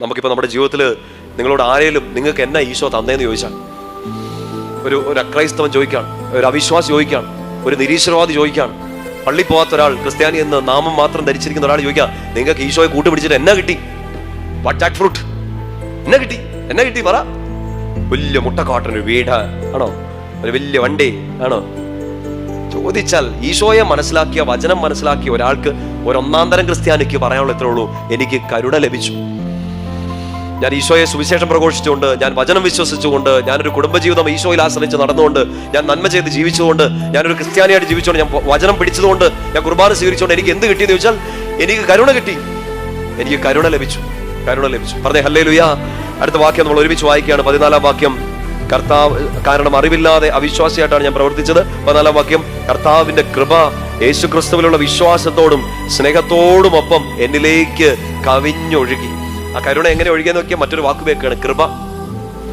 നമുക്കിപ്പോൾ നമ്മുടെ ജീവിതത്തിൽ നിങ്ങളോട് ആരെങ്കിലും നിങ്ങൾക്ക് എന്നാ ഈശോ തന്നേന്ന് ചോദിച്ചാൽ, ഒരു അക്രൈസ്തവൻ ചോദിക്കുകയാണ്, ഒരു അവിശ്വാസി ചോദിക്കുകയാണ്, ഒരു നിരീശ്വരവാദി ചോദിക്കുകയാണ്, പള്ളി പോകാത്ത ഒരാൾ, ക്രിസ്ത്യാനി എന്ന് നാമം മാത്രം ധരിച്ചിരിക്കുന്ന ഒരാൾ ചോദിക്കുക, നിങ്ങൾക്ക് ഈശോയെ കൂട്ടുപിടിച്ചിട്ട് എന്നാ കിട്ടി? വാട്ട് ജാക്ക് ഫ്രൂട്ട് എന്നാ കിട്ടി പറ? വലിയ മുട്ടക്കാട്ടൊരു വീട് ആണോ? ഒരു വലിയ വണ്ടി ആണോ? ചോദിച്ചാൽ ഈശോയെ മനസ്സിലാക്കിയ, വചനം മനസ്സിലാക്കിയ ഒരാൾക്ക്, ഒരൊന്നാന്തരം ക്രിസ്ത്യാനിക്ക് പറയാനുള്ള ഇത്രേ ഉള്ളൂ: എനിക്ക് കരുണ ലഭിച്ചു. ഞാൻ ഈശോയെ സുവിശേഷം പ്രഘോഷിച്ചുകൊണ്ട്, ഞാൻ വചനം വിശ്വസിച്ചുകൊണ്ട്, ഞാനൊരു കുടുംബജീവിതം ഈശോയിൽ ആശ്രയിച്ച് നടന്നുകൊണ്ട്, ഞാൻ നന്മ ചെയ്ത് ജീവിച്ചുകൊണ്ട്, ഞാനൊരു ക്രിസ്ത്യാനിയായിട്ട് ജീവിച്ചുകൊണ്ട്, ഞാൻ വചനം പിടിച്ചതുകൊണ്ട്, ഞാൻ കുർബാന സ്വീകരിച്ചുകൊണ്ട് എനിക്ക് എന്ത് കിട്ടിയെന്ന് ചോദിച്ചാൽ, എനിക്ക് കരുണ കിട്ടി, എനിക്ക് കരുണ ലഭിച്ചു. പറഞ്ഞേ ഹല്ലേലൂയ. അടുത്ത വാക്യം നമ്മൾ ഒരുമിച്ച് വായിക്കുകയാണ്. 14-ാം വാക്യം. കർത്താവ്, കാരണം അറിവില്ലാതെ അവിശ്വാസിയായിട്ടാണ് ഞാൻ പ്രവർത്തിച്ചത്. 14-ാം വാക്യം. കർത്താവിന്റെ കൃപ യേശുക്രിസ്തുവിലുള്ള വിശ്വാസത്തോടും സ്നേഹത്തോടും ഒപ്പം എന്നിലേക്ക് കവിഞ്ഞൊഴുകി. ആ കരുണ എങ്ങനെ ഒഴുകിയെന്ന് നോക്കിയാൽ മറ്റൊരു വാക്ക് ഉപയോഗിക്കുകയാണ്: കൃപ.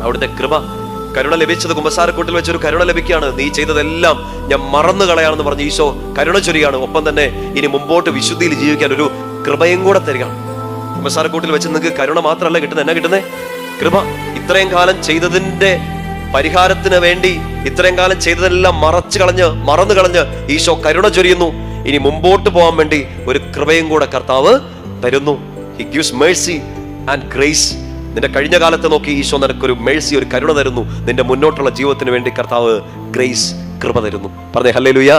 അവിടുത്തെ കൃപ, കരുണ ലഭിച്ചത് കുമ്പസാരക്കൂട്ടിൽ വെച്ചൊരു കരുണ ലഭിക്കുകയാണ്. നീ ചെയ്തതെല്ലാം ഞാൻ മറന്നു കളയാണെന്ന് പറഞ്ഞ് ഈശോ കരുണ ചൊരിയാണ്. ഒപ്പം തന്നെ ഇനി മുമ്പോട്ട് വിശുദ്ധിയിൽ ജീവിക്കാൻ ഒരു കൃപയും കൂടെ തരികയാണ്. കുമ്പസാരക്കൂട്ടിൽ വെച്ച് നിങ്ങൾക്ക് കരുണ മാത്രമല്ല കിട്ടുന്നത്, എന്നാ കിട്ടുന്നത്? കൃപ. ഇത്രയും കാലം ചെയ്തതിന്റെ പരിഹാരത്തിന് വേണ്ടി, ഇത്രയും കാലം ചെയ്തതെല്ലാം മറന്നു കളഞ്ഞ് ഈശോ കരുണ ചൊരിയുന്നു. ഇനി മുമ്പോട്ട് പോകാൻ വേണ്ടി ഒരു കൃപയും കൂടെ കർത്താവ് തരുന്നു. He gives mercy and grace. നിന്റെ കഴിഞ്ഞ കാലത്തെ നോക്കി ഈശോ നിനക്കൊരു മേഴ്സി, ഒരു കരുണ തരുന്നു. നിന്റെ മുന്നോട്ടുള്ള ജീവിതത്തിന് വേണ്ടി കർത്താവ് ഗ്രേസ്, കൃപ തരുന്നു. പറഞ്ഞേ ഹല്ലേലൂയ.